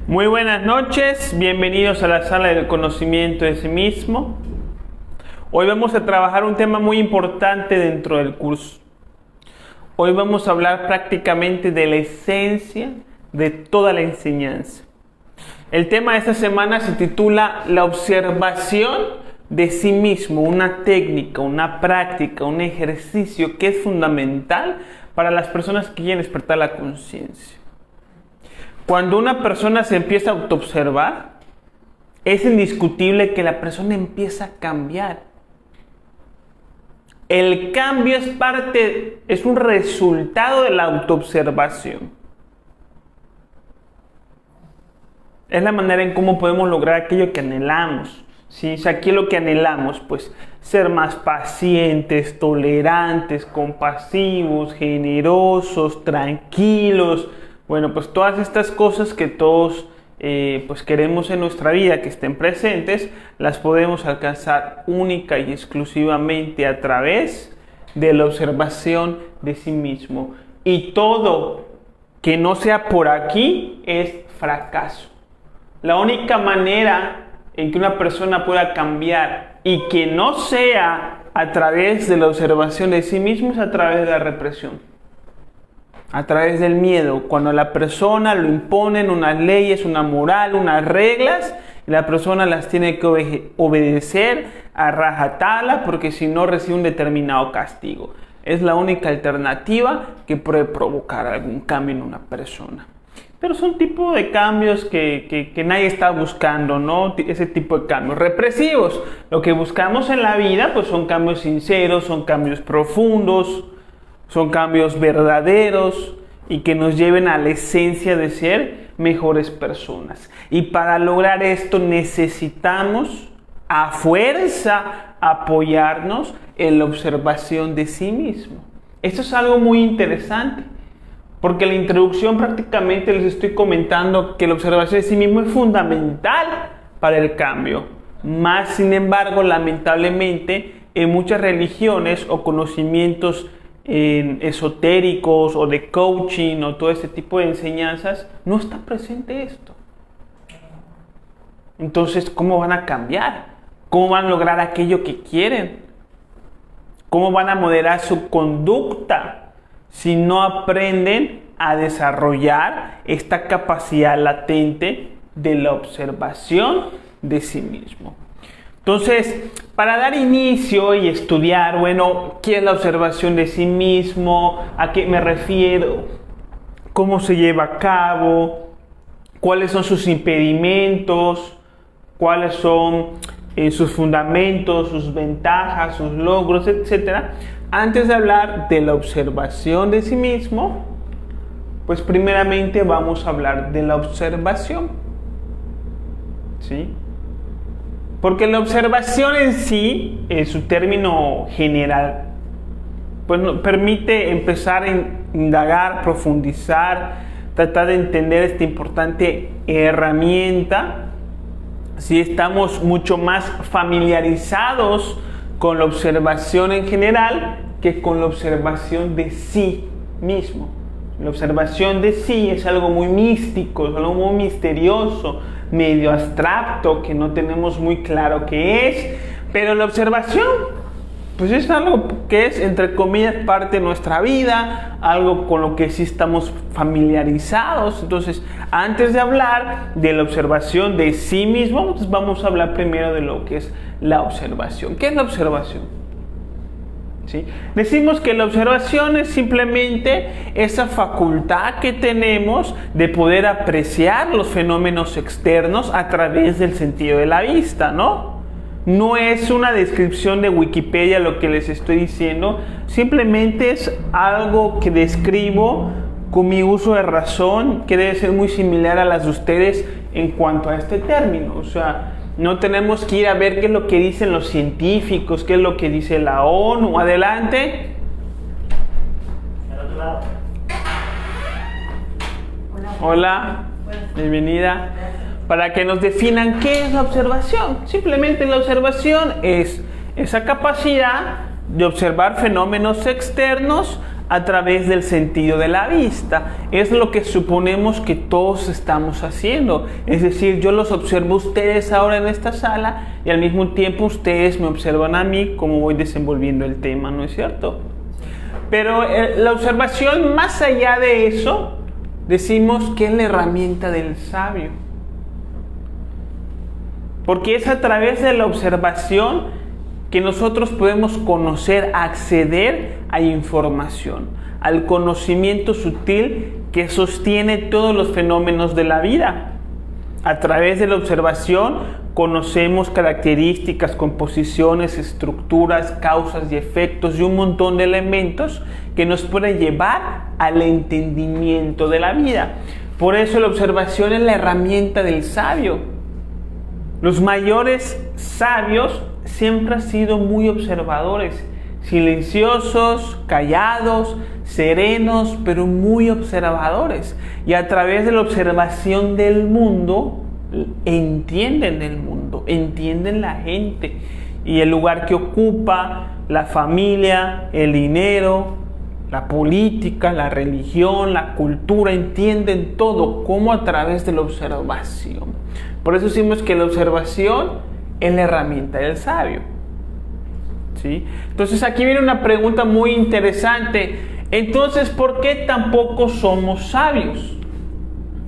Muy buenas noches, bienvenidos a la sala del conocimiento de sí mismo. Hoy vamos a trabajar un tema muy importante dentro del curso. Hoy vamos a hablar prácticamente de la esencia de toda la enseñanza. El tema de esta semana se titula La observación de sí mismo, una técnica, una práctica, un ejercicio que es fundamental para las personas que quieren despertar la conciencia. Cuando una persona se empieza a autoobservar, es indiscutible que la persona empieza a cambiar. El cambio es un resultado de la autoobservación. Es la manera en cómo podemos lograr aquello que anhelamos. ¿Sí? O sea, ¿qué es lo que anhelamos? Pues ser más pacientes, tolerantes, compasivos, generosos, tranquilos. Bueno, pues todas estas cosas que todos pues queremos en nuestra vida que estén presentes, las podemos alcanzar única y exclusivamente a través de la observación de sí mismo. Y todo que no sea por aquí es fracaso. La única manera en que una persona pueda cambiar y que no sea a través de la observación de sí mismo es a través de la represión. A través del miedo, cuando a la persona lo imponen unas leyes, una moral, unas reglas, y la persona las tiene que obedecer a rajatabla porque si no recibe un determinado castigo. Es la única alternativa que puede provocar algún cambio en una persona. Pero son tipo de cambios que nadie está buscando, ¿no? Ese tipo de cambios represivos. Lo que buscamos en la vida pues son cambios sinceros, son cambios profundos, son cambios verdaderos y que nos lleven a la esencia de ser mejores personas. Y para lograr esto necesitamos a fuerza apoyarnos en la observación de sí mismo. Esto es algo muy interesante, porque en la introducción prácticamente les estoy comentando que la observación de sí mismo es fundamental para el cambio. Más sin embargo, lamentablemente, en muchas religiones o conocimientos esotéricos o de coaching o todo este tipo de enseñanzas, no está presente esto. Entonces, ¿cómo van a cambiar? ¿Cómo van a lograr aquello que quieren? ¿Cómo van a moderar su conducta si no aprenden a desarrollar esta capacidad latente de la observación de sí mismo? Entonces, para dar inicio y estudiar, bueno, ¿qué es la observación de sí mismo? ¿A qué me refiero? ¿Cómo se lleva a cabo? ¿Cuáles son sus impedimentos? ¿Cuáles son sus fundamentos, sus ventajas, sus logros, etcétera? Antes de hablar de la observación de sí mismo, pues primeramente vamos a hablar de la observación. ¿Sí? Porque la observación en sí, en su término general, pues nos permite empezar a indagar, profundizar, tratar de entender esta importante herramienta. Si estamos mucho más familiarizados con la observación en general que con la observación de sí mismo. La observación de sí es algo muy místico, es algo muy misterioso, medio abstracto, que no tenemos muy claro qué es, pero la observación pues es algo que es, entre comillas, parte de nuestra vida, algo con lo que sí estamos familiarizados. Entonces, antes de hablar de la observación de sí mismo, pues vamos a hablar primero de lo que es la observación. ¿Qué es la observación? ¿Sí? Decimos que la observación es simplemente esa facultad que tenemos de poder apreciar los fenómenos externos a través del sentido de la vista, ¿no? No es una descripción de Wikipedia lo que les estoy diciendo, simplemente es algo que describo con mi uso de razón, que debe ser muy similar a las de ustedes en cuanto a este término. O sea, no tenemos que ir a ver qué es lo que dicen los científicos, qué es lo que dice la ONU. Adelante. Al otro lado. Hola, bienvenida. Para que nos definan qué es la observación. Simplemente la observación es esa capacidad de observar fenómenos externos a través del sentido de la vista. Es lo que suponemos que todos estamos haciendo. Es decir, yo los observo a ustedes ahora en esta sala y al mismo tiempo ustedes me observan a mí como voy desenvolviendo el tema, ¿no es cierto? Pero la observación, más allá de eso, decimos que es la herramienta del sabio. Porque es a través de la observación que nosotros podemos conocer, acceder a información, al conocimiento sutil que sostiene todos los fenómenos de la vida. A través de la observación conocemos características, composiciones, estructuras, causas y efectos y un montón de elementos que nos pueden llevar al entendimiento de la vida. Por eso la observación es la herramienta del sabio. Los mayores sabios siempre han sido muy observadores, silenciosos, callados, serenos, pero muy observadores. Y a través de la observación del mundo, entienden el mundo, entienden la gente y el lugar que ocupa, la familia, el dinero, la política, la religión, la cultura, entienden todo, como a través de la observación. Por eso decimos que la observación es la herramienta del sabio. ¿Sí? Entonces aquí viene una pregunta muy interesante. Entonces, ¿por qué tampoco somos sabios?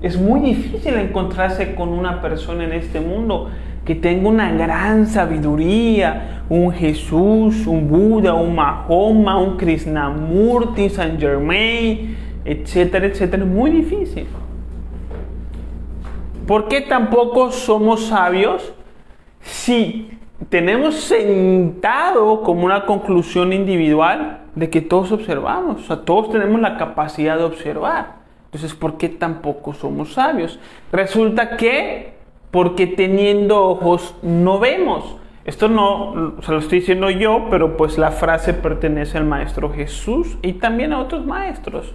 Es muy difícil encontrarse con una persona en este mundo que tenga una gran sabiduría, un Jesús, un Buda, un Mahoma, un Krishnamurti, Saint Germain, etcétera, etcétera. Es muy difícil. ¿Por qué tampoco somos sabios? Si tenemos sentado como una conclusión individual de que todos observamos, o sea, todos tenemos la capacidad de observar. Entonces, ¿por qué tampoco somos sabios? Resulta que porque teniendo ojos no vemos. Esto no se lo estoy diciendo yo, pero pues la frase pertenece al maestro Jesús y también a otros maestros.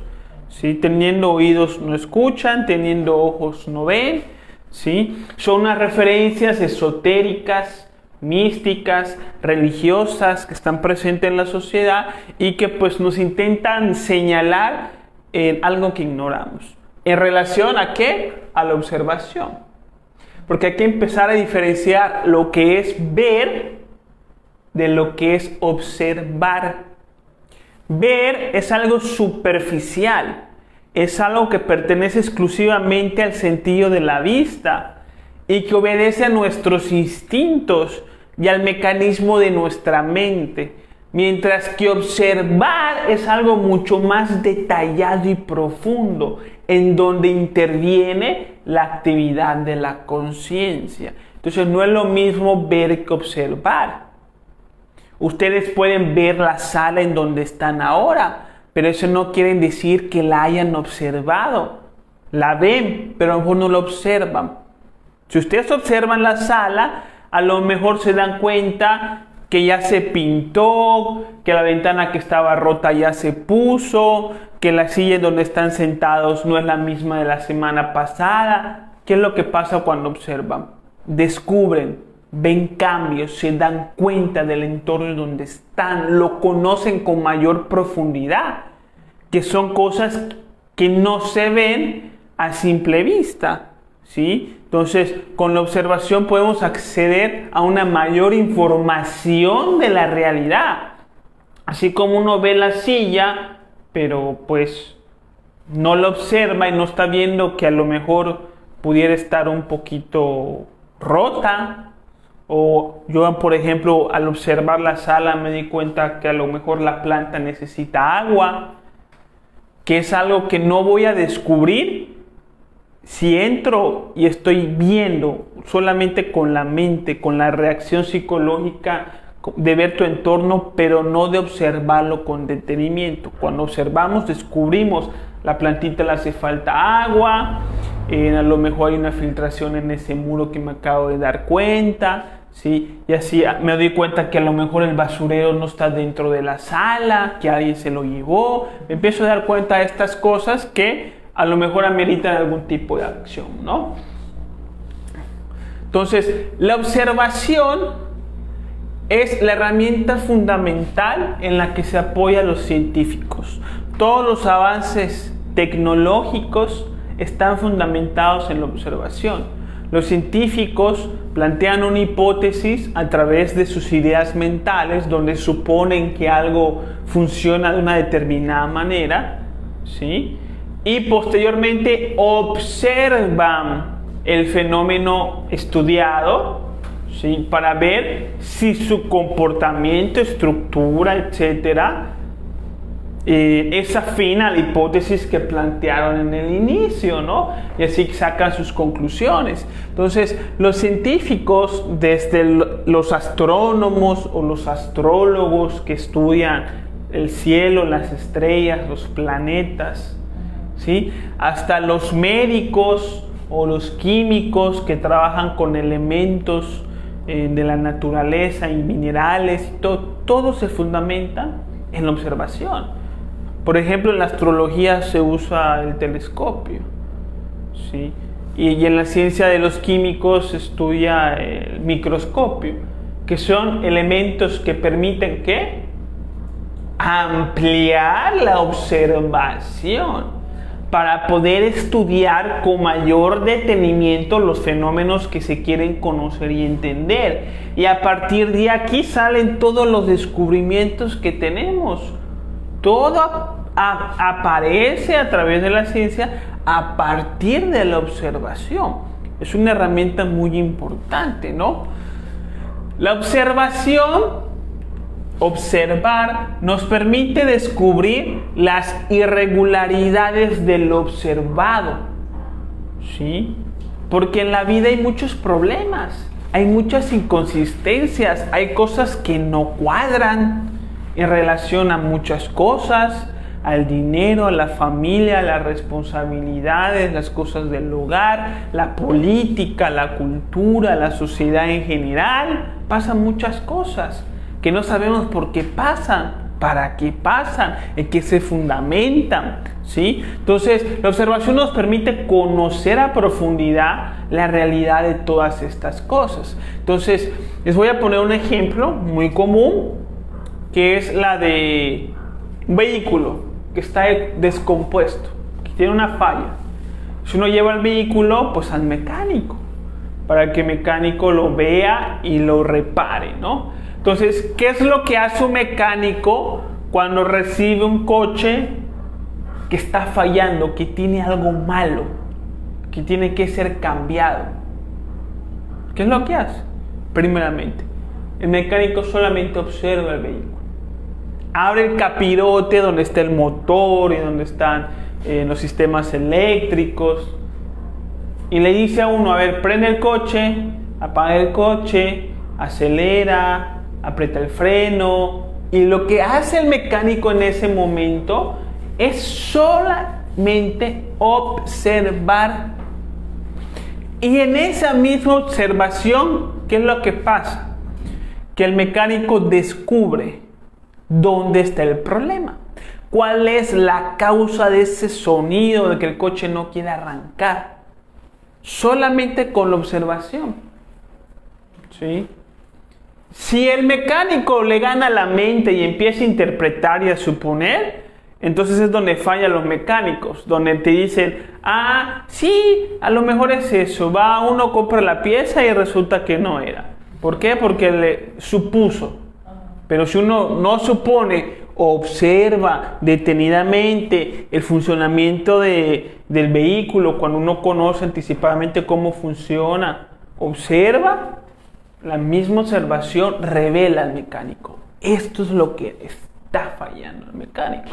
¿Sí? Teniendo oídos no escuchan, teniendo ojos no ven. ¿Sí? Son unas referencias esotéricas, místicas, religiosas que están presentes en la sociedad y que pues nos intentan señalar en algo que ignoramos. ¿En relación a qué? A la observación. Porque hay que empezar a diferenciar lo que es ver de lo que es observar. Ver es algo superficial. Es algo que pertenece exclusivamente al sentido de la vista y que obedece a nuestros instintos y al mecanismo de nuestra mente. Mientras que observar es algo mucho más detallado y profundo, en donde interviene la actividad de la conciencia. Entonces no es lo mismo ver que observar. Ustedes pueden ver la sala en donde están ahora, pero eso no quiere decir que la hayan observado. La ven, pero a lo mejor no la observan. Si ustedes observan la sala, a lo mejor se dan cuenta que ya se pintó, que la ventana que estaba rota ya se puso, que la silla en donde están sentados no es la misma de la semana pasada. ¿Qué es lo que pasa cuando observan? Descubren, ven cambios, se dan cuenta del entorno en donde están, lo conocen con mayor profundidad, que son cosas que no se ven a simple vista, ¿sí? Entonces, con la observación podemos acceder a una mayor información de la realidad. Así como uno ve la silla, pero pues no la observa y no está viendo que a lo mejor pudiera estar un poquito rota. O yo, por ejemplo, al observar la sala me di cuenta que a lo mejor la planta necesita agua, que es algo que no voy a descubrir si entro y estoy viendo solamente con la mente, con la reacción psicológica de ver tu entorno, pero no de observarlo con detenimiento. Cuando observamos, descubrimos, la plantita le hace falta agua, a lo mejor hay una filtración en ese muro que me acabo de dar cuenta, ¿sí? Y así me doy cuenta que a lo mejor el basurero no está dentro de la sala, que alguien se lo llevó. Me empiezo a dar cuenta de estas cosas que a lo mejor ameritan algún tipo de acción, ¿no? Entonces, la observación es la herramienta fundamental en la que se apoyan los científicos. todos los avances tecnológicos están fundamentados en la observación. Los científicos plantean una hipótesis a través de sus ideas mentales, donde suponen que algo funciona de una determinada manera, ¿sí? Y posteriormente observan el fenómeno estudiado, ¿sí? Para ver si su comportamiento, estructura, etcétera, es afín a la hipótesis que plantearon en el inicio, ¿no? Y así sacan sus conclusiones. Entonces, los científicos, desde los astrónomos o los astrólogos que estudian el cielo, las estrellas, los planetas, ¿sí? Hasta los médicos o los químicos que trabajan con elementos de la naturaleza y minerales, y todo se fundamenta en la observación. Por ejemplo, en la astrología se usa el telescopio, ¿sí? Y en la ciencia de los químicos se estudia el microscopio, que son elementos que permiten ¿qué? Ampliar la observación para poder estudiar con mayor detenimiento los fenómenos que se quieren conocer y entender. Y a partir de aquí salen todos los descubrimientos que tenemos. Todo aparece a través de la ciencia a partir de la observación. Es una herramienta muy importante, ¿no? La observación, observar, nos permite descubrir las irregularidades del observado, ¿sí? Porque en la vida hay muchos problemas, hay muchas inconsistencias, hay cosas que no cuadran en relación a muchas cosas, al dinero, a la familia, a las responsabilidades, las cosas del hogar, la política, la cultura, la sociedad en general. Pasan muchas cosas que no sabemos por qué pasan, para qué pasan, en qué se fundamentan, ¿sí? Entonces, la observación nos permite conocer a profundidad la realidad de todas estas cosas. Entonces, les voy a poner un ejemplo muy común, que es la de un vehículo que está descompuesto, que tiene una falla. Si uno lleva el vehículo, pues al mecánico, para que el mecánico lo vea y lo repare, ¿no? Entonces, ¿qué es lo que hace un mecánico cuando recibe un coche que está fallando, que tiene algo malo, que tiene que ser cambiado? ¿Qué es lo que hace? Primeramente, el mecánico solamente observa el vehículo. Abre el capirote donde está el motor y donde están los sistemas eléctricos y le dice a uno, a ver, prende el coche, apaga el coche, acelera, aprieta el freno, y lo que hace el mecánico en ese momento es solamente observar. Y en esa misma observación, ¿qué es lo que pasa? Que el mecánico descubre ¿dónde está el problema? ¿Cuál es la causa de ese sonido de que el coche no quiere arrancar? Solamente con la observación, ¿sí? Si el mecánico le gana la mente y empieza a interpretar y a suponer, entonces es donde fallan los mecánicos, donde te dicen, ah, sí, a lo mejor es eso, va uno, compra la pieza y resulta que no era. ¿Por qué? Porque le supuso. Pero si uno no supone, observa detenidamente el funcionamiento del vehículo, cuando uno conoce anticipadamente cómo funciona, observa, la misma observación revela al mecánico. Esto es lo que está fallando el mecánico,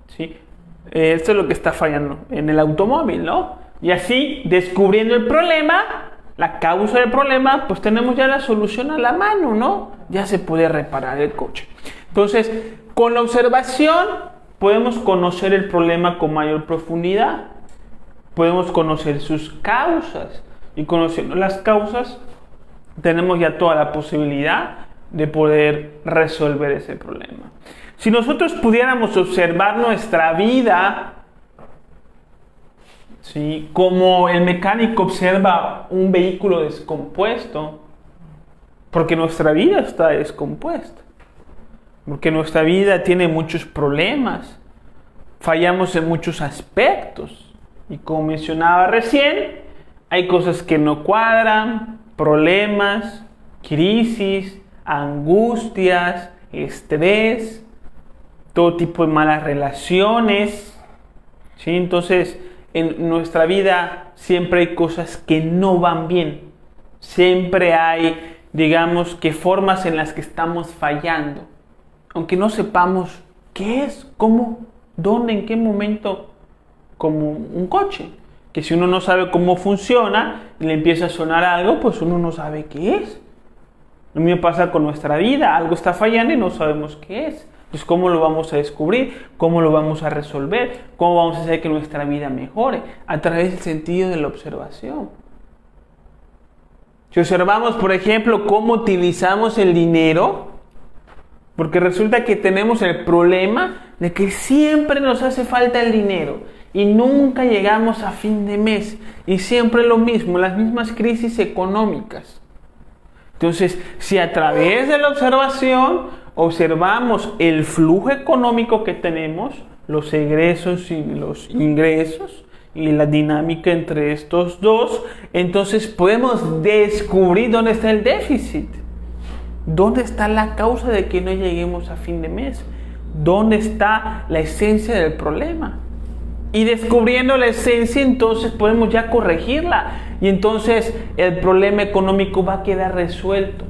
¿sí? Esto es lo que está fallando en el automóvil, ¿no? Y así, descubriendo el problema, la causa del problema, pues tenemos ya la solución a la mano, ¿no? Ya se puede reparar el coche. Entonces, con la observación podemos conocer el problema con mayor profundidad. Podemos conocer sus causas. Y conociendo las causas, tenemos ya toda la posibilidad de poder resolver ese problema. Si nosotros pudiéramos observar nuestra vida, ¿sí?, como el mecánico observa un vehículo descompuesto, porque nuestra vida está descompuesta, porque nuestra vida tiene muchos problemas, fallamos en muchos aspectos. Y como mencionaba recién, hay cosas que no cuadran, problemas, crisis, angustias, estrés, todo tipo de malas relaciones, ¿sí? Entonces, en nuestra vida siempre hay cosas que no van bien. Siempre hay, digamos, que formas en las que estamos fallando. Aunque no sepamos qué es, cómo, dónde, en qué momento, como un coche. Que si uno no sabe cómo funciona y le empieza a sonar algo, pues uno no sabe qué es. Lo mismo pasa con nuestra vida. Algo está fallando y no sabemos qué es. Entonces, ¿cómo lo vamos a descubrir? ¿Cómo lo vamos a resolver? ¿Cómo vamos a hacer que nuestra vida mejore? A través del sentido de la observación. Si observamos, por ejemplo, cómo utilizamos el dinero, porque resulta que tenemos el problema de que siempre nos hace falta el dinero y nunca llegamos a fin de mes y siempre lo mismo, las mismas crisis económicas. Entonces, si a través de la observación observamos el flujo económico que tenemos, los egresos y los ingresos y la dinámica entre estos dos, entonces podemos descubrir dónde está el déficit, dónde está la causa de que no lleguemos a fin de mes, dónde está la esencia del problema. Y descubriendo la esencia, entonces podemos ya corregirla. Y entonces el problema económico va a quedar resuelto.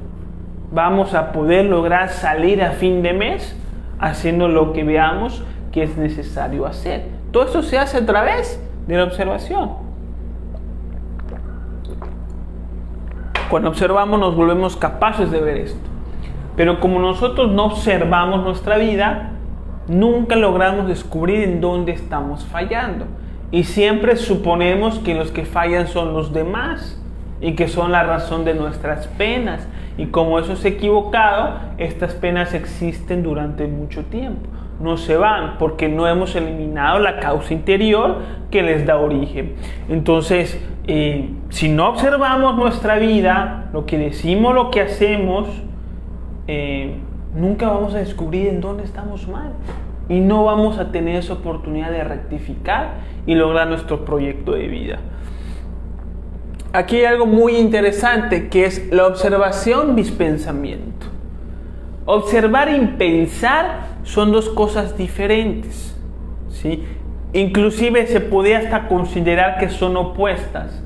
Vamos a poder lograr salir a fin de mes haciendo lo que veamos que es necesario hacer. Todo esto se hace a través de la observación. Cuando observamos nos volvemos capaces de ver esto. Pero como nosotros no observamos nuestra vida, nunca logramos descubrir en dónde estamos fallando. Y siempre suponemos que los que fallan son los demás y que son la razón de nuestras penas. Y como eso es equivocado, estas penas existen durante mucho tiempo. No se van porque no hemos eliminado la causa interior que les da origen. Entonces, si no observamos nuestra vida, lo que decimos, lo que hacemos, nunca vamos a descubrir en dónde estamos mal. Y no vamos a tener esa oportunidad de rectificar y lograr nuestro proyecto de vida. Aquí hay algo muy interesante que es la observación bis pensamiento. Observar y pensar son dos cosas diferentes, ¿sí? Inclusive se podría hasta considerar que son opuestas.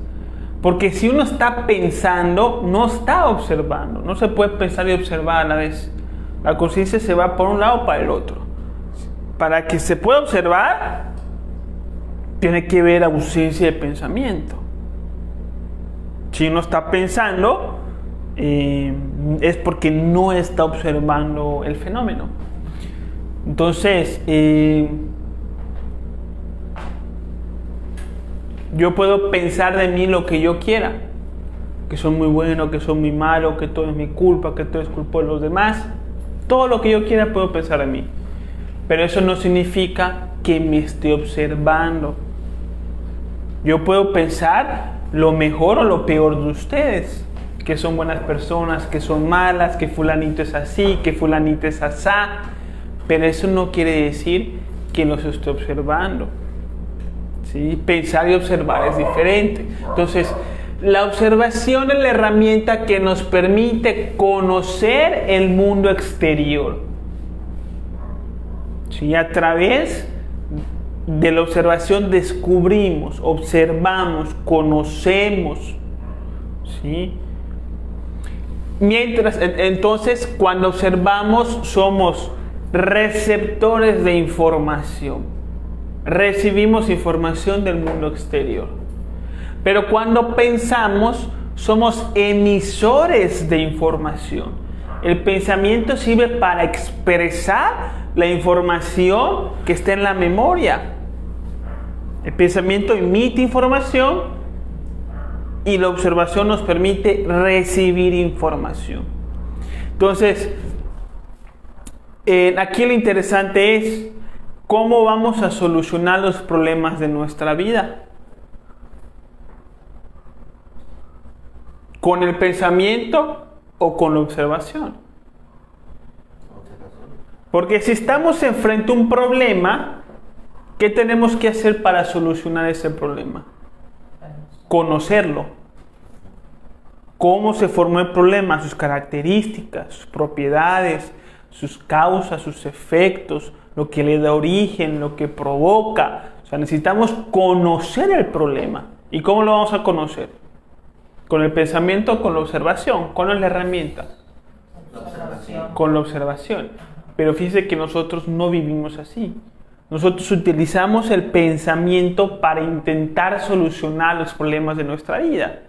Porque si uno está pensando, no está observando. No se puede pensar y observar a la vez. La conciencia se va por un lado o para el otro. Para que se pueda observar, tiene que haber ausencia de pensamiento. Si uno está pensando, es porque no está observando el fenómeno. Entonces, yo puedo pensar de mí lo que yo quiera, que soy muy bueno, que soy muy malo, que todo es mi culpa, que todo es culpa de los demás. Todo lo que yo quiera puedo pensar de mí. Pero eso no significa que me esté observando. Yo puedo pensar lo mejor o lo peor de ustedes, que son buenas personas, que son malas, que fulanito es así, que fulanito es asá, pero eso no quiere decir que los estoy observando, ¿sí? Pensar y observar es diferente. Entonces, la observación es la herramienta que nos permite conocer el mundo exterior, ¿sí? A través de la observación descubrimos, observamos, conocemos, ¿sí? Entonces, cuando observamos, somos receptores de información. Recibimos información del mundo exterior. Pero cuando pensamos, somos emisores de información. El pensamiento sirve para expresar la información que está en la memoria. El pensamiento emite información y la observación nos permite recibir información. Entonces, aquí lo interesante es cómo vamos a solucionar los problemas de nuestra vida. ¿Con el pensamiento o con la observación? Porque si estamos enfrente a un problema, ¿Qué tenemos que hacer para solucionar ese problema? Conocerlo. Cómo se formó el problema, sus características, sus propiedades, sus causas, sus efectos, lo que le da origen, lo que provoca. O sea, necesitamos conocer el problema. ¿Y cómo lo vamos a conocer? ¿Con el pensamiento o con la observación? ¿Cuál es la herramienta? Con la observación. Pero fíjense que nosotros no vivimos así. Nosotros utilizamos el pensamiento para intentar solucionar los problemas de nuestra vida.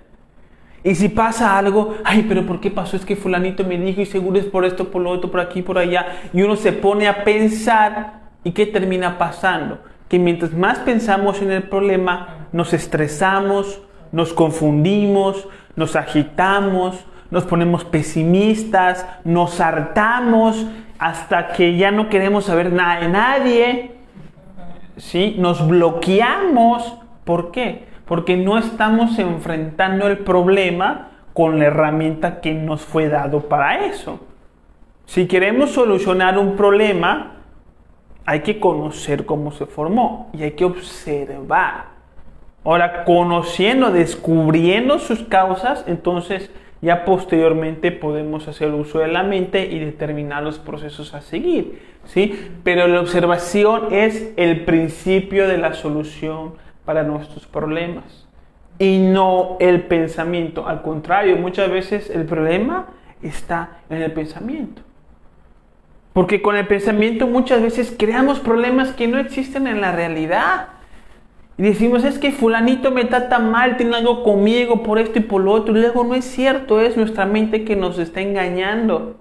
Y si pasa algo, ay, pero ¿por qué pasó? Es que fulanito me dijo y seguro es por esto, por lo otro, por aquí, por allá. Y uno se pone a pensar, ¿y qué termina pasando? Que mientras más pensamos en el problema, nos estresamos, nos confundimos, nos agitamos, nos ponemos pesimistas, nos hartamos hasta que ya no queremos saber nada de nadie, ¿sí? Nos bloqueamos. ¿Por qué? Porque no estamos enfrentando el problema con la herramienta que nos fue dado para eso. Si queremos solucionar un problema, hay que conocer cómo se formó y hay que observar. Ahora, conociendo, descubriendo sus causas, entonces ya posteriormente podemos hacer uso de la mente y determinar los procesos a seguir, ¿sí? Pero la observación es el principio de la solución para nuestros problemas y no el pensamiento. Al contrario, muchas veces el problema está en el pensamiento. Porque con el pensamiento muchas veces creamos problemas que no existen en la realidad. Y decimos, es que fulanito me trata mal, tiene algo conmigo por esto y por lo otro. Y luego no es cierto, es nuestra mente que nos está engañando.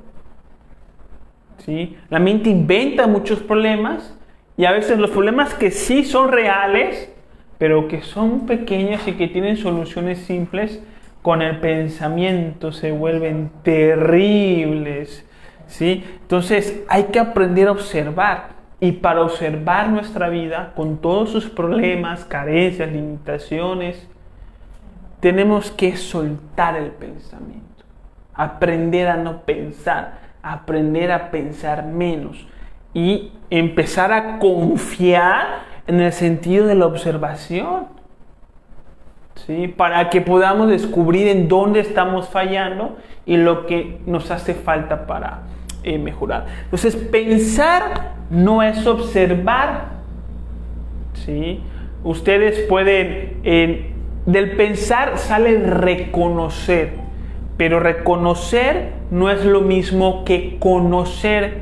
¿Sí? La mente inventa muchos problemas y a veces los problemas que sí son reales, pero que son pequeños y que tienen soluciones simples, con el pensamiento se vuelven terribles. ¿Sí? Entonces hay que aprender a observar. Y para observar nuestra vida con todos sus problemas, carencias, limitaciones, tenemos que soltar el pensamiento, aprender a no pensar, aprender a pensar menos y empezar a confiar en el sentido de la observación, ¿sí? Para que podamos descubrir en dónde estamos fallando y lo que nos hace falta para mejorar. Entonces, pensar no es observar, ¿sí? Ustedes pueden, del pensar sale reconocer, pero reconocer no es lo mismo que conocer.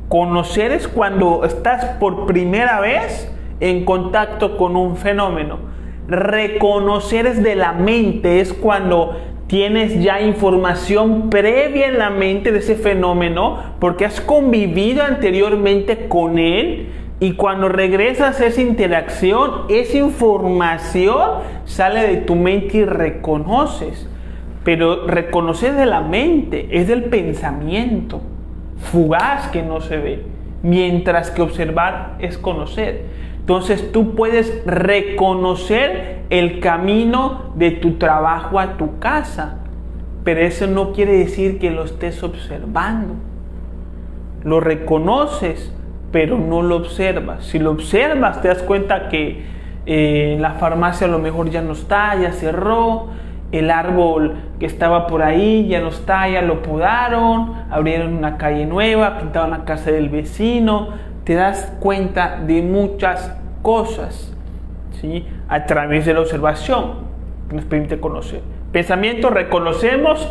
Conocer es cuando estás por primera vez en contacto con un fenómeno. Reconocer es de la mente, es cuando tienes ya información previa en la mente de ese fenómeno porque has convivido anteriormente con él y cuando regresas a esa interacción, esa información sale de tu mente y reconoces. Pero reconocer de la mente es del pensamiento fugaz que no se ve, mientras que observar es conocer. Entonces tú puedes reconocer el camino de tu trabajo a tu casa, pero eso no quiere decir que lo estés observando. Lo reconoces, pero no lo observas. Si lo observas, te das cuenta que la farmacia a lo mejor ya no está, ya cerró, el árbol que estaba por ahí ya no está, ya lo podaron, abrieron una calle nueva, pintaron la casa del vecino. Te das cuenta de muchas cosas, ¿sí? A través de la observación que nos permite conocer. Pensamiento, reconocemos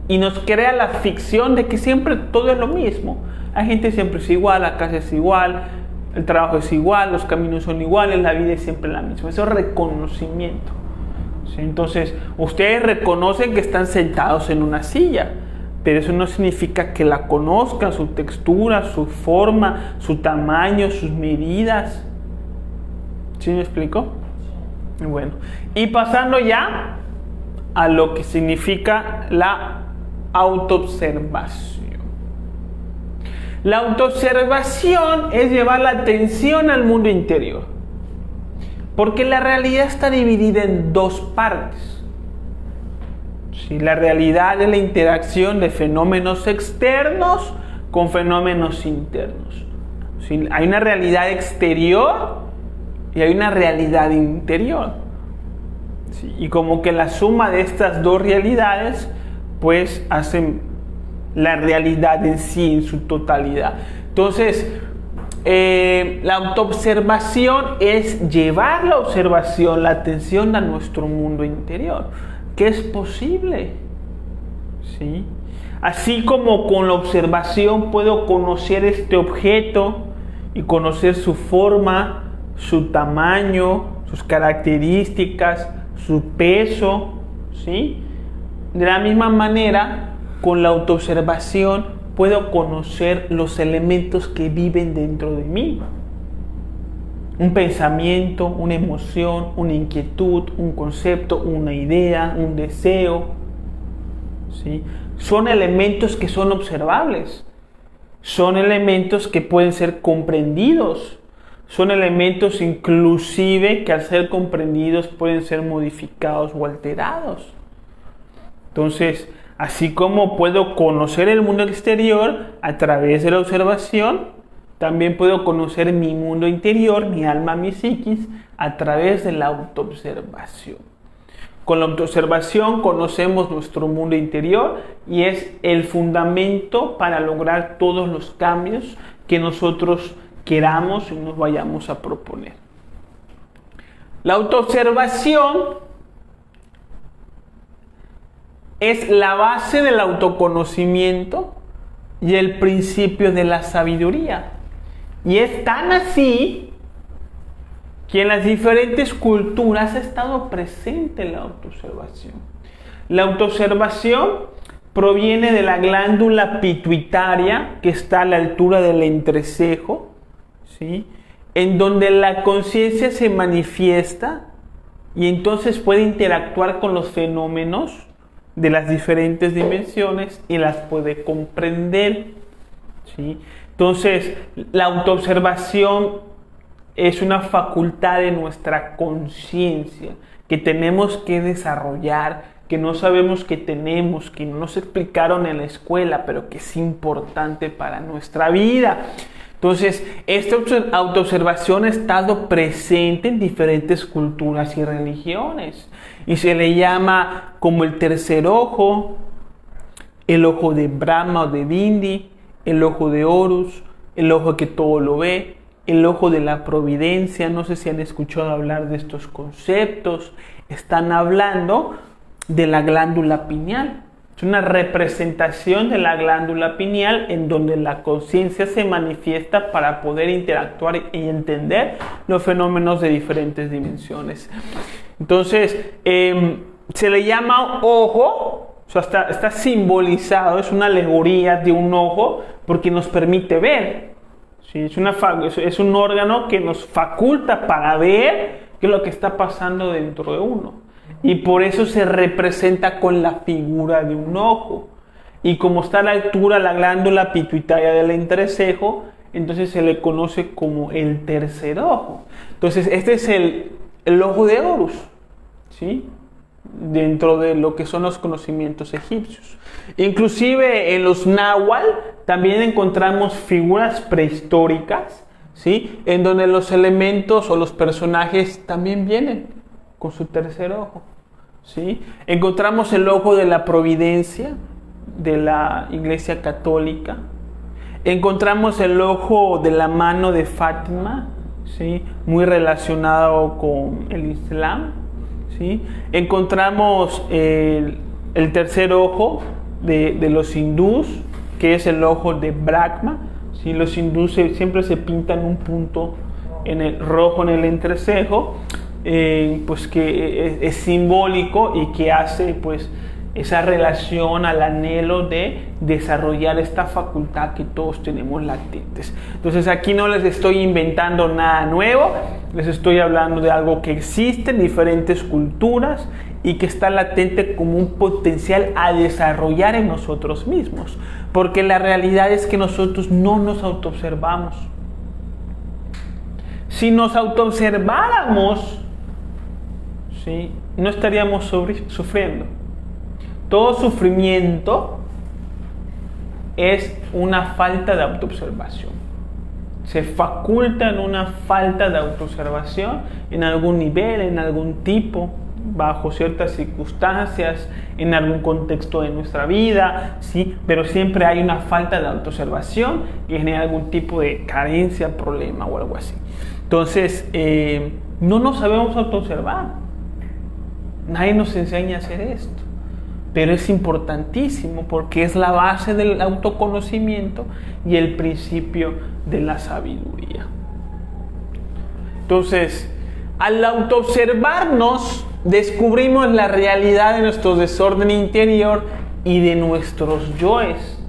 y nos crea la ficción de que siempre todo es lo mismo. La gente siempre es igual, la casa es igual, el trabajo es igual, los caminos son iguales, la vida es siempre la misma. Eso es reconocimiento, ¿sí? Entonces, ustedes reconocen que están sentados en una silla, pero eso no significa que la conozcan, su textura, su forma, su tamaño, sus medidas. ¿Sí me explico? Bueno, y pasando ya a lo que significa la autoobservación. La autoobservación es llevar la atención al mundo interior, porque la realidad está dividida en dos partes. ¿Sí? La realidad es la interacción de fenómenos externos con fenómenos internos. ¿Sí? Hay una realidad exterior y hay una realidad interior. ¿Sí? Y como que la suma de estas dos realidades pues hacen la realidad en sí, en su totalidad. Entonces, la autoobservación es llevar la observación, la atención a nuestro mundo interior, que es posible. ¿Sí? Así como con la observación puedo conocer este objeto y conocer su forma, su tamaño, sus características, su peso, ¿sí? De la misma manera, con la autoobservación puedo conocer los elementos que viven dentro de mí. Un pensamiento, una emoción, una inquietud, un concepto, una idea, un deseo, ¿sí? Son elementos que son observables. Son elementos que pueden ser comprendidos. Son elementos inclusive que al ser comprendidos pueden ser modificados o alterados. Entonces, así como puedo conocer el mundo exterior a través de la observación, también puedo conocer mi mundo interior, mi alma, mi psiquis, a través de la autoobservación. Con la autoobservación conocemos nuestro mundo interior y es el fundamento para lograr todos los cambios que nosotros queramos y nos vayamos a proponer. La autoobservación es la base del autoconocimiento y el principio de la sabiduría. Y es tan así que en las diferentes culturas ha estado presente la autoobservación. La autoobservación proviene de la glándula pituitaria que está a la altura del entrecejo, ¿sí? En donde la conciencia se manifiesta y entonces puede interactuar con los fenómenos de las diferentes dimensiones y las puede comprender, ¿sí? Entonces, la autoobservación es una facultad de nuestra conciencia que tenemos que desarrollar, que no sabemos que tenemos, que no nos explicaron en la escuela, pero que es importante para nuestra vida. Entonces, esta autoobservación ha estado presente en diferentes culturas y religiones y se le llama como el tercer ojo, el ojo de Brahma o de Bindi, el ojo de Horus, el ojo que todo lo ve, el ojo de la providencia. No sé si han escuchado hablar de estos conceptos. Están hablando de la glándula pineal. Es una representación de la glándula pineal en donde la conciencia se manifiesta para poder interactuar y entender los fenómenos de diferentes dimensiones. Entonces, se le llama ojo. O sea, está simbolizado, es una alegoría de un ojo porque nos permite ver. ¿Sí? Es un órgano que nos faculta para ver qué es lo que está pasando dentro de uno. Y por eso se representa con la figura de un ojo. Y como está a la altura la glándula pituitaria del entrecejo, entonces se le conoce como el tercer ojo. Entonces este es el ojo de Horus, ¿sí? Dentro de lo que son los conocimientos egipcios. Inclusive en los náhuatl también encontramos figuras prehistóricas, ¿sí? En donde los elementos o los personajes también vienen con su tercer ojo, ¿sí? Encontramos el ojo de la providencia de la Iglesia Católica. Encontramos el ojo de la mano de Fátima, ¿sí? Muy relacionado con el Islam. ¿Sí? Encontramos el tercer ojo de los hindús, que es el ojo de Brahma. ¿Sí? Los hindús siempre se pintan un punto rojo en el entrecejo, pues que es simbólico y que hace pues esa relación al anhelo de desarrollar esta facultad que todos tenemos latentes. Entonces aquí no les estoy inventando nada nuevo, les estoy hablando de algo que existe en diferentes culturas y que está latente como un potencial a desarrollar en nosotros mismos, porque la realidad es que nosotros no nos autoobservamos. Si nos autoobserváramos, ¿sí? No estaríamos sufriendo. Todo sufrimiento es una falta de autoobservación. se facultan una falta de autoobservación en algún nivel, en algún tipo, bajo ciertas circunstancias, en algún contexto de nuestra vida, ¿sí? Pero siempre hay una falta de autoobservación y genera algún tipo de carencia, problema o algo así. Entonces, no nos sabemos autoobservar. Nadie nos enseña a hacer esto. Pero es importantísimo porque es la base del autoconocimiento y el principio de la sabiduría. Entonces, al autoobservarnos, descubrimos la realidad de nuestro desorden interior y de nuestros yoes.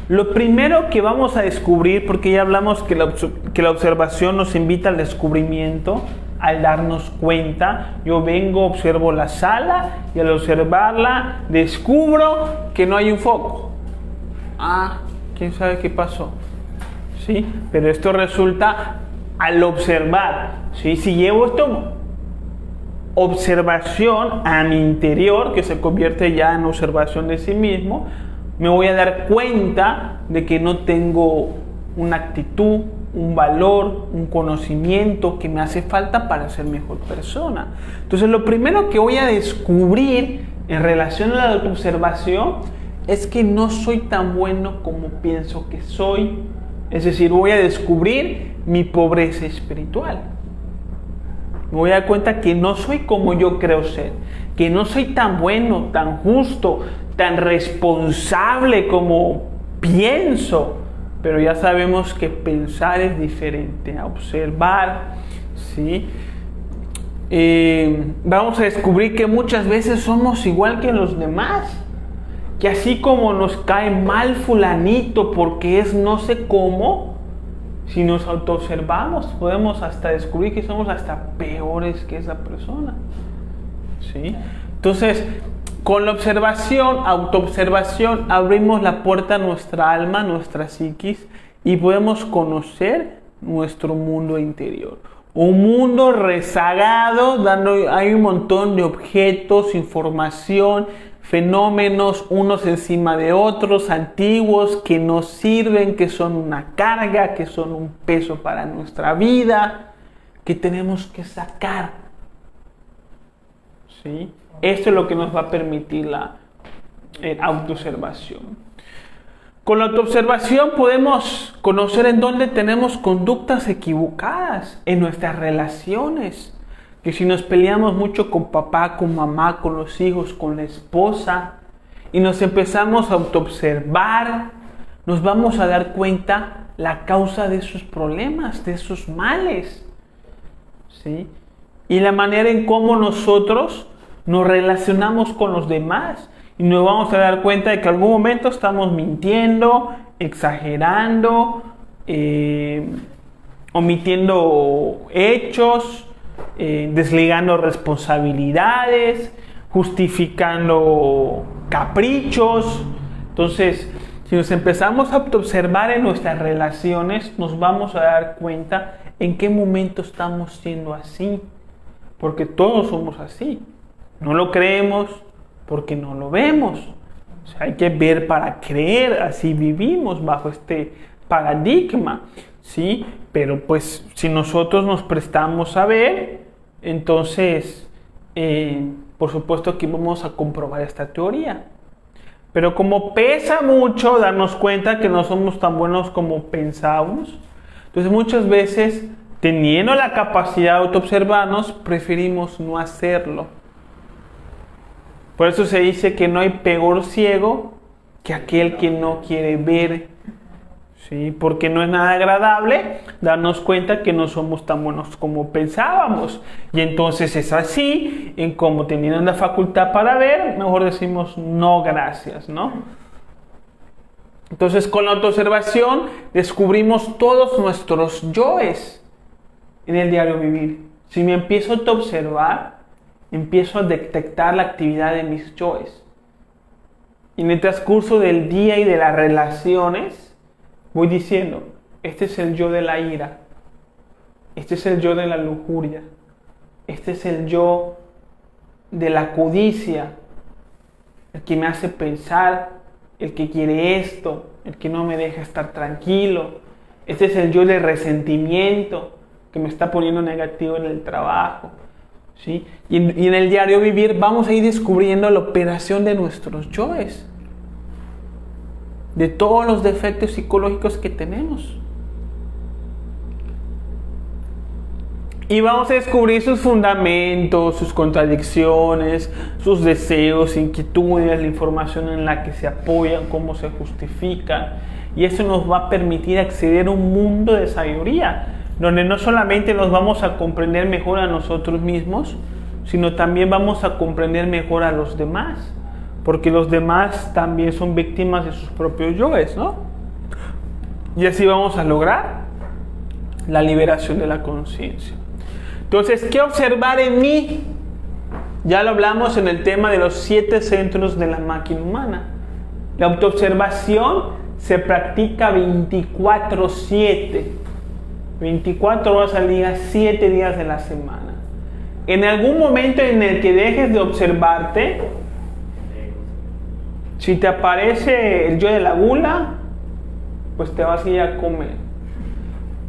Lo primero que vamos a descubrir, porque ya hablamos que la observación nos invita al descubrimiento, al darnos cuenta, yo vengo, observo la sala y al observarla descubro que no hay un foco. ¿Quién sabe qué pasó? ¿Sí? Pero esto resulta al observar. ¿Sí? Si llevo esto observación a mi interior, que se convierte ya en observación de sí mismo, me voy a dar cuenta de que no tengo una actitud, un valor, un conocimiento que me hace falta para ser mejor persona. Entonces, lo primero que voy a descubrir en relación a la autoobservación es que no soy tan bueno como pienso que soy. Es decir, voy a descubrir mi pobreza espiritual. Me voy a dar cuenta que no soy como yo creo ser, que no soy tan bueno, tan justo, tan responsable como pienso. Pero ya sabemos que pensar es diferente a observar, ¿sí? Vamos a descubrir que muchas veces somos igual que los demás. Que así como nos cae mal fulanito porque es no sé cómo, si nos autoobservamos podemos hasta descubrir que somos hasta peores que esa persona, ¿sí? Entonces, con la observación, autoobservación, abrimos la puerta a nuestra alma, nuestra psiquis, y podemos conocer nuestro mundo interior. Un mundo rezagado, hay un montón de objetos, información, fenómenos, unos encima de otros, antiguos, que nos sirven, que son una carga, que son un peso para nuestra vida, que tenemos que sacar, ¿sí? Esto es lo que nos va a permitir la autoobservación. Con la autoobservación podemos conocer en dónde tenemos conductas equivocadas en nuestras relaciones. Que si nos peleamos mucho con papá, con mamá, con los hijos, con la esposa, y nos empezamos a autoobservar, nos vamos a dar cuenta la causa de esos problemas, de esos males, ¿sí? Y la manera en cómo nosotros nos relacionamos con los demás y nos vamos a dar cuenta de que en algún momento estamos mintiendo, exagerando, omitiendo hechos, desligando responsabilidades, justificando caprichos. Entonces, si nos empezamos a observar en nuestras relaciones, nos vamos a dar cuenta en qué momento estamos siendo así, porque todos somos así. No lo creemos porque no lo vemos. O sea, hay que ver para creer, así vivimos bajo este paradigma, ¿sí? Pero pues si nosotros nos prestamos a ver, entonces por supuesto que vamos a comprobar esta teoría. Pero como pesa mucho darnos cuenta que no somos tan buenos como pensábamos, entonces muchas veces, teniendo la capacidad de autoobservarnos, preferimos no hacerlo. Por eso se dice que no hay peor ciego que aquel que no quiere ver, ¿sí? Porque no es nada agradable darnos cuenta que no somos tan buenos como pensábamos. Y entonces es así, en como teniendo la facultad para ver, mejor decimos no gracias, ¿no? Entonces con la autoobservación descubrimos todos nuestros yoes en el diario vivir. Si me empiezo a autoobservar, empiezo a detectar la actividad de mis yoes. Y en el transcurso del día y de las relaciones, voy diciendo, este es el yo de la ira, este es el yo de la lujuria, este es el yo de la codicia, el que me hace pensar, el que quiere esto, el que no me deja estar tranquilo, Este es el yo de resentimiento que me está poniendo negativo en el trabajo. ¿Sí? Y en el diario vivir vamos a ir descubriendo la operación de nuestros yoes, de todos los defectos psicológicos que tenemos. Y vamos a descubrir sus fundamentos, sus contradicciones, sus deseos, inquietudes, la información en la que se apoyan, cómo se justifican. Y eso nos va a permitir acceder a un mundo de sabiduría, donde no solamente nos vamos a comprender mejor a nosotros mismos, sino también vamos a comprender mejor a los demás, porque los demás también son víctimas de sus propios yoes, ¿no? Y así vamos a lograr la liberación de la conciencia. Entonces, ¿qué observar en mí? Ya lo hablamos en el tema de los 7 centros de la máquina humana. La autoobservación se practica 24/7. 24 horas al día, 7 días de la semana. En algún momento en el que dejes de observarte, si te aparece el yo de la gula, pues te vas a ir a comer.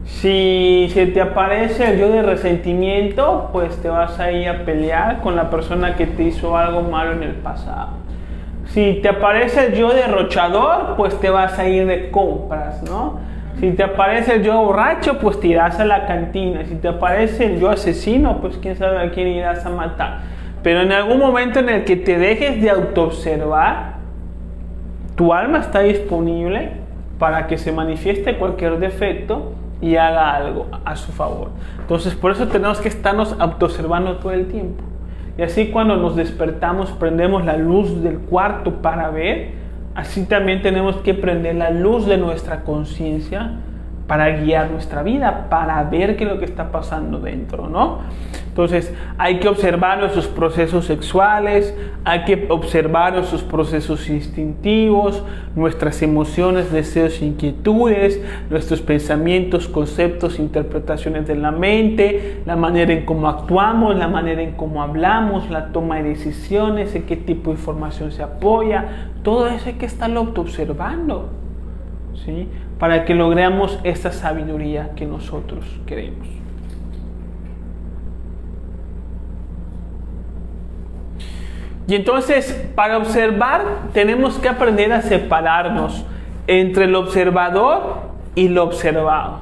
Si se te aparece el yo de resentimiento, pues te vas a ir a pelear con la persona que te hizo algo malo en el pasado. Si te aparece el yo derrochador, pues te vas a ir de compras, ¿no? Si te aparece el yo borracho, pues te irás a la cantina. Si te aparece el yo asesino, pues quién sabe a quién irás a matar. Pero en algún momento en el que te dejes de autoobservar, tu alma está disponible para que se manifieste cualquier defecto y haga algo a su favor. Entonces, por eso tenemos que estarnos autoobservando todo el tiempo. Y así cuando nos despertamos, prendemos la luz del cuarto para ver. Así también tenemos que prender la luz de nuestra conciencia para guiar nuestra vida, para ver qué es lo que está pasando dentro, ¿no? Entonces, hay que observar nuestros procesos sexuales, hay que observar nuestros procesos instintivos, nuestras emociones, deseos, inquietudes, nuestros pensamientos, conceptos, interpretaciones de la mente, la manera en cómo actuamos, la manera en cómo hablamos, la toma de decisiones, en qué tipo de información se apoya. Todo eso hay que estarlo autoobservando, ¿sí? Para que logremos esta sabiduría que nosotros queremos. Y entonces, para observar, tenemos que aprender a separarnos entre el observador y lo observado,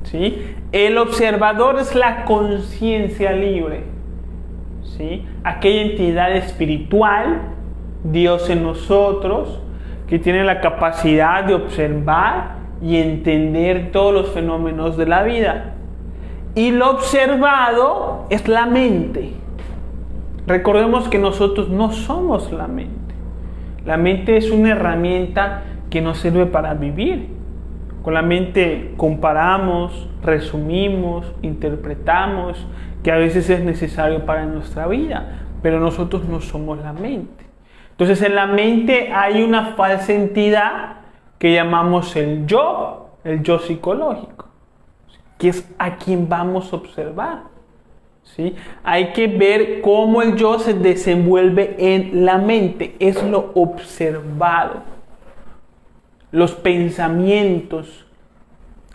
¿sí? El observador es la conciencia libre, ¿sí? Aquella entidad espiritual, Dios en nosotros, que tiene la capacidad de observar y entender todos los fenómenos de la vida. Y lo observado es la mente. Recordemos que nosotros no somos la mente. La mente es una herramienta que nos sirve para vivir. Con la mente comparamos, resumimos, interpretamos, que a veces es necesario para nuestra vida, pero nosotros no somos la mente. Entonces en la mente hay una falsa entidad que llamamos el yo psicológico, que es a quien vamos a observar, ¿sí? Hay que ver cómo el yo se desenvuelve en la mente, es lo observado. Los pensamientos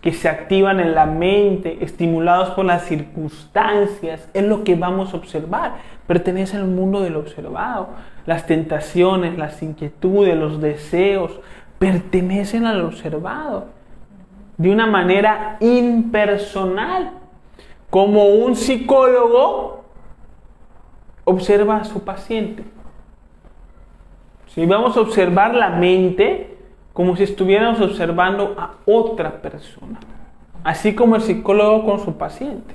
que se activan en la mente, estimulados por las circunstancias, es lo que vamos a observar. Pertenece al mundo del observado. Las tentaciones, las inquietudes, los deseos, pertenecen al observado. De una manera impersonal. Como un psicólogo observa a su paciente. Si vamos a observar la mente como si estuviéramos observando a otra persona, así como el psicólogo con su paciente.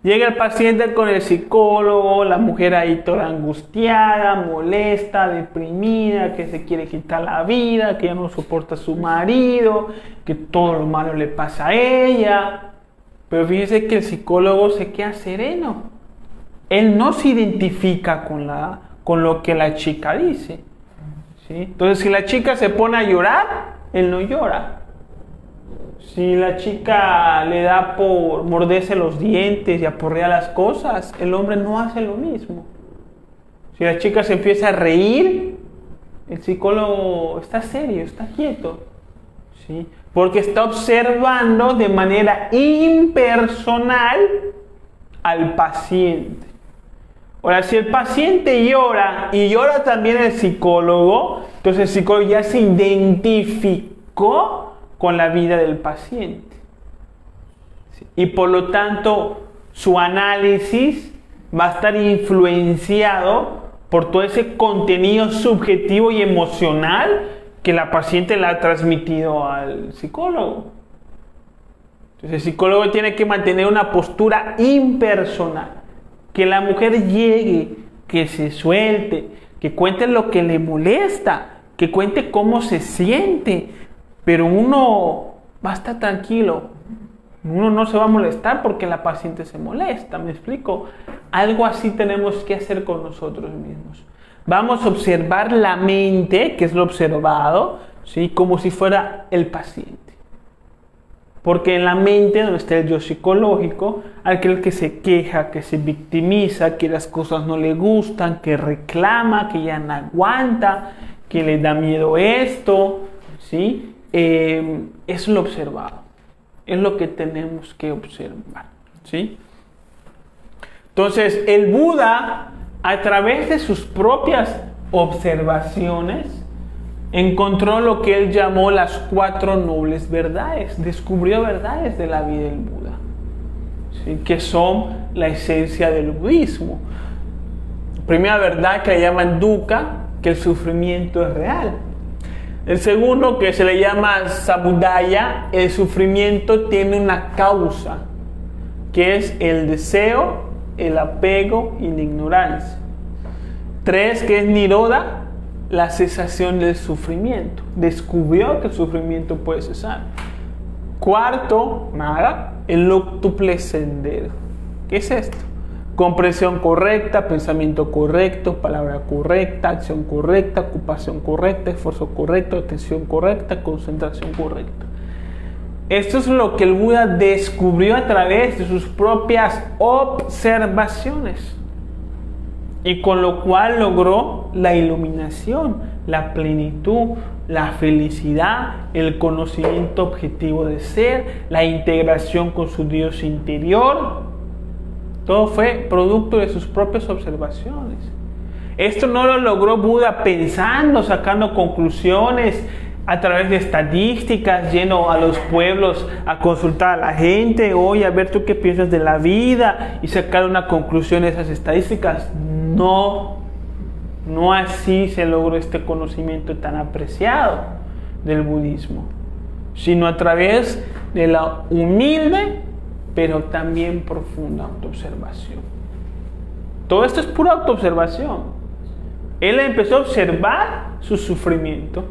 Llega el paciente con el psicólogo, la mujer ahí toda angustiada, molesta, deprimida, que se quiere quitar la vida, que ya no soporta a su marido, que todo lo malo le pasa a ella. Pero fíjese que el psicólogo se queda sereno. Él no se identifica con lo que la chica dice, ¿sí? Entonces, si la chica se pone a llorar, él no llora. Si la chica le da por morderse los dientes y aporrear las cosas, el hombre no hace lo mismo. Si la chica se empieza a reír, el psicólogo está serio, está quieto, ¿sí? Porque está observando de manera impersonal al paciente. Ahora, si el paciente llora y llora también el psicólogo, entonces el psicólogo ya se identificó con la vida del paciente. Y por lo tanto, su análisis va a estar influenciado por todo ese contenido subjetivo y emocional que la paciente le ha transmitido al psicólogo. Entonces el psicólogo tiene que mantener una postura impersonal. Que la mujer llegue, que se suelte, que cuente lo que le molesta, que cuente cómo se siente. Pero uno va a estar tranquilo. Uno no se va a molestar porque la paciente se molesta, ¿me explico? Algo así tenemos que hacer con nosotros mismos. Vamos a observar la mente, que es lo observado, ¿sí? Como si fuera el paciente. Porque en la mente, donde está el yo psicológico, aquel que se queja, que se victimiza, que las cosas no le gustan, que reclama, que ya no aguanta, que le da miedo esto, ¿sí? Es lo observado. Es lo que tenemos que observar, ¿sí? Entonces, el Buda, a través de sus propias observaciones, encontró lo que él llamó las 4 nobles verdades. Descubrió verdades de la vida del Buda, ¿sí? Que son la esencia del budismo. Primera verdad, que le llaman dukkha, que el sufrimiento es real. El segundo, que se le llama samudaya, el sufrimiento tiene una causa, que es el deseo, el apego y la ignorancia. 3, que es nirodha, la cesación del sufrimiento. Descubrió que el sufrimiento puede cesar. 4, nada, el octuple sendero. ¿Qué es esto? Comprensión correcta, pensamiento correcto, palabra correcta, acción correcta, ocupación correcta, esfuerzo correcto, atención correcta, concentración correcta. Esto es lo que el Buda descubrió a través de sus propias observaciones. Y con lo cual logró la iluminación, la plenitud, la felicidad, el conocimiento objetivo de ser, la integración con su Dios interior. Todo fue producto de sus propias observaciones. Esto no lo logró Buda pensando, sacando conclusiones a través de estadísticas, yendo a los pueblos a consultar a la gente, oye, a ver tú qué piensas de la vida y sacar una conclusión de esas estadísticas. No así se logró este conocimiento tan apreciado del budismo, sino a través de la humilde pero también profunda autoobservación. Todo esto es pura autoobservación. Él empezó a observar su sufrimiento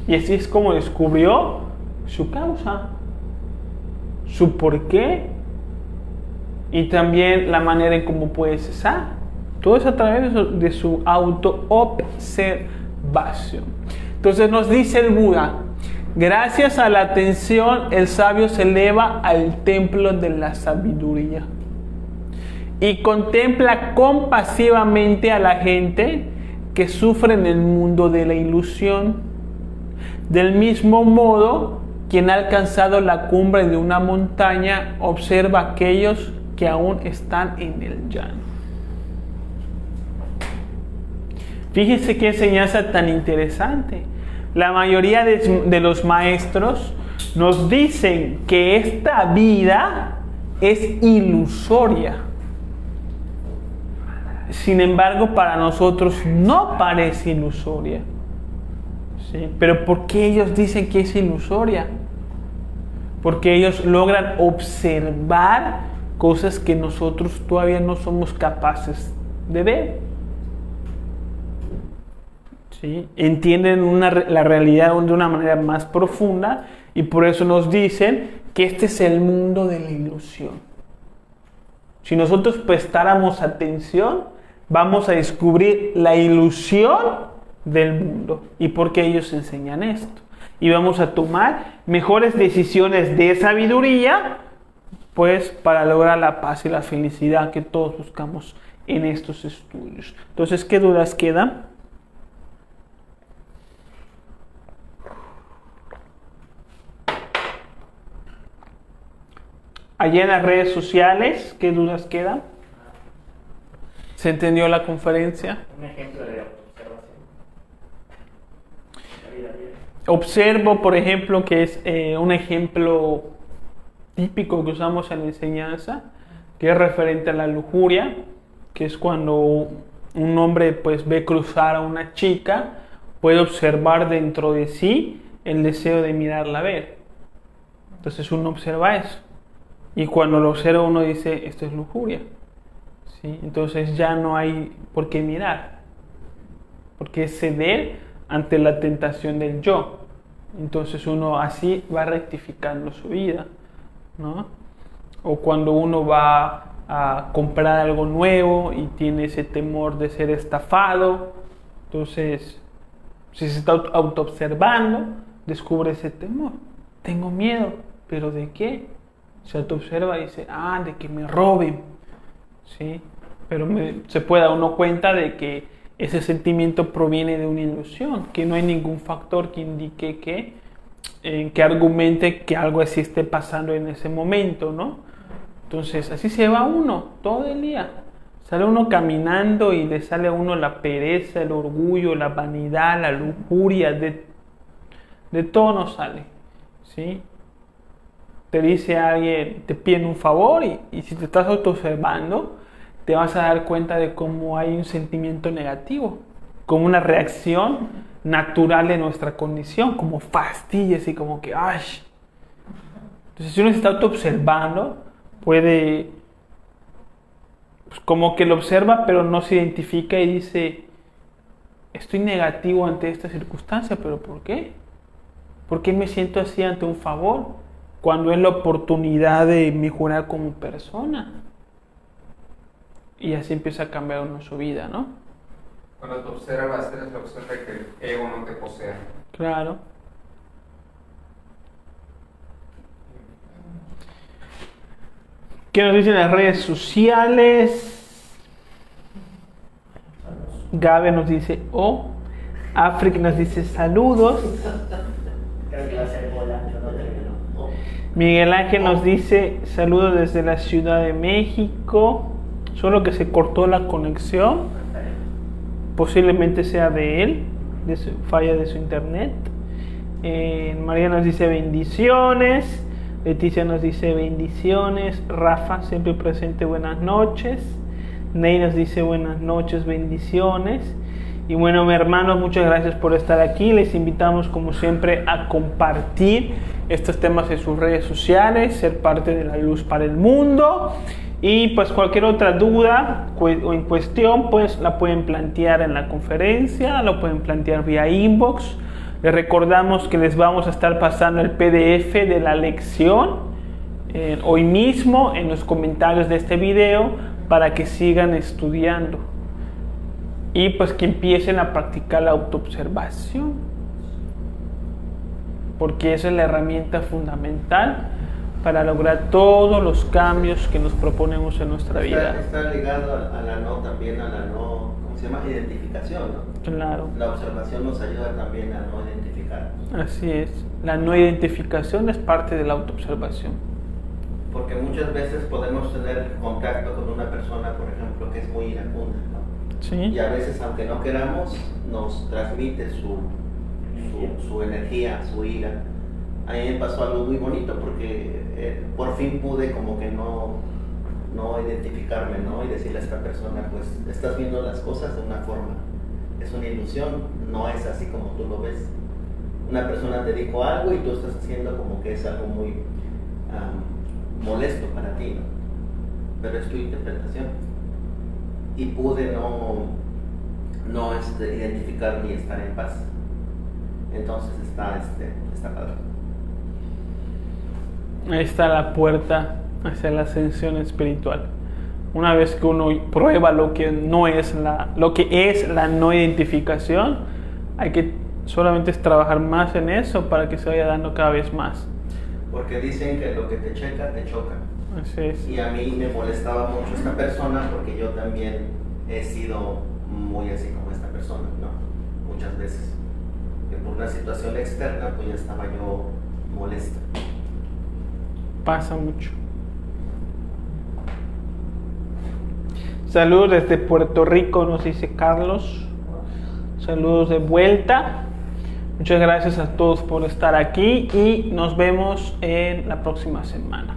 y así es como descubrió su causa, su porqué y también la manera en cómo puede cesar. Todo es a través de su autoobservación. Entonces nos dice el Buda: gracias a la atención, el sabio se eleva al templo de la sabiduría y contempla compasivamente a la gente que sufre en el mundo de la ilusión. Del mismo modo, quien ha alcanzado la cumbre de una montaña observa a aquellos que aún están en el llano. Fíjense qué enseñanza tan interesante. La mayoría de los maestros nos dicen que esta vida es ilusoria. Sin embargo, para nosotros no parece ilusoria. ¿Sí? Pero ¿por qué ellos dicen que es ilusoria? Porque ellos logran observar cosas que nosotros todavía no somos capaces de ver. ¿Sí? Entienden la realidad de una manera más profunda y por eso nos dicen que este es el mundo de la ilusión. Si nosotros prestáramos atención, vamos a descubrir la ilusión del mundo y por qué ellos enseñan esto. Y vamos a tomar mejores decisiones de sabiduría, pues para lograr la paz y la felicidad que todos buscamos en estos estudios. Entonces, ¿qué dudas quedan? Allá en las redes sociales, ¿qué dudas quedan? ¿Se entendió la conferencia? Un ejemplo de autoobservación. La vida diaria. Observo, por ejemplo, que es un ejemplo típico que usamos en la enseñanza, que es referente a la lujuria, que es cuando un hombre pues ve cruzar a una chica, puede observar dentro de sí el deseo de mirarla a ver. Entonces uno observa eso. Y cuando lo observa uno dice, esto es lujuria. ¿Sí? Entonces ya no hay por qué mirar. Porque es ceder ante la tentación del yo. Entonces uno así va rectificando su vida, ¿no? O cuando uno va a comprar algo nuevo y tiene ese temor de ser estafado, entonces si se está autoobservando, descubre ese temor. Tengo miedo, ¿pero de qué? Se autoobserva y dice, de que me roben, ¿sí? Pero se puede dar uno cuenta de que ese sentimiento proviene de una ilusión, que no hay ningún factor que indique que argumente que algo así esté pasando en ese momento, ¿no? Entonces, así se va uno todo el día. Sale uno caminando y le sale a uno la pereza, el orgullo, la vanidad, la lujuria, de todo nos sale, ¿sí? Te dice alguien, te piden un favor y si te estás autoobservando, te vas a dar cuenta de cómo hay un sentimiento negativo, como una reacción natural de nuestra condición, como fastidio, así como que ¡ay! Entonces si uno se está autoobservando, puede, pues como que lo observa pero no se identifica y dice, estoy negativo ante esta circunstancia, pero ¿por qué? ¿Por qué me siento así ante un favor? Cuando es la oportunidad de mejorar como persona. Y así empieza a cambiar uno su vida, ¿no? Cuando te observas, tienes la opción de que el ego no te posea. Claro. ¿Qué nos dicen las redes sociales? Gabe nos dice Afric nos dice saludos. Creo que va a ser volando, no terminó. Miguel Ángel nos dice saludos desde la Ciudad de México. Solo que se cortó la conexión. Posiblemente sea de él, falla de su internet. María nos dice bendiciones. Leticia nos dice bendiciones. Rafa, siempre presente, buenas noches. Ney nos dice buenas noches, bendiciones. Y bueno, mis hermanos, muchas gracias por estar aquí. Les invitamos como siempre a compartir estos temas en sus redes sociales, ser parte de la luz para el mundo. Y pues cualquier otra duda o en cuestión, pues la pueden plantear en la conferencia, lo pueden plantear vía inbox. Les recordamos que les vamos a estar pasando el PDF de la lección hoy mismo en los comentarios de este video para que sigan estudiando y pues que empiecen a practicar la autoobservación, porque esa es la herramienta fundamental para lograr todos los cambios que nos proponemos en nuestra vida. Está ligado a la no, también a la no, ¿cómo se llama? Identificación, ¿no? Claro. La observación nos ayuda también a no identificar. Así es. La no identificación es parte de la autoobservación. Porque muchas veces podemos tener contacto con una persona, por ejemplo, que es muy iracunda, ¿no? Sí. Y a veces, aunque no queramos, nos transmite su energía, su ira. A mí me pasó algo muy bonito porque por fin pude como que no identificarme, ¿no? Y decirle a esta persona, pues estás viendo las cosas de una forma, es una ilusión, no es así como tú lo ves. Una persona te dijo algo y tú estás haciendo como que es algo muy molesto para ti, ¿no? Pero es tu interpretación. Y pude no identificar ni estar en paz. Entonces está padre. Ahí está la puerta hacia la ascensión espiritual. Una vez que uno prueba lo que es la no identificación, hay que solamente trabajar más en eso para que se vaya dando cada vez más. Porque dicen que lo que te checa, te choca. Así es. Y a mí me molestaba mucho esta persona porque yo también he sido muy así como esta persona, ¿no? Muchas veces. Que por una situación externa, pues ya estaba yo molesto. Pasa mucho. Saludos desde Puerto Rico, nos dice Carlos. Saludos de vuelta. Muchas gracias a todos por estar aquí y nos vemos en la próxima semana.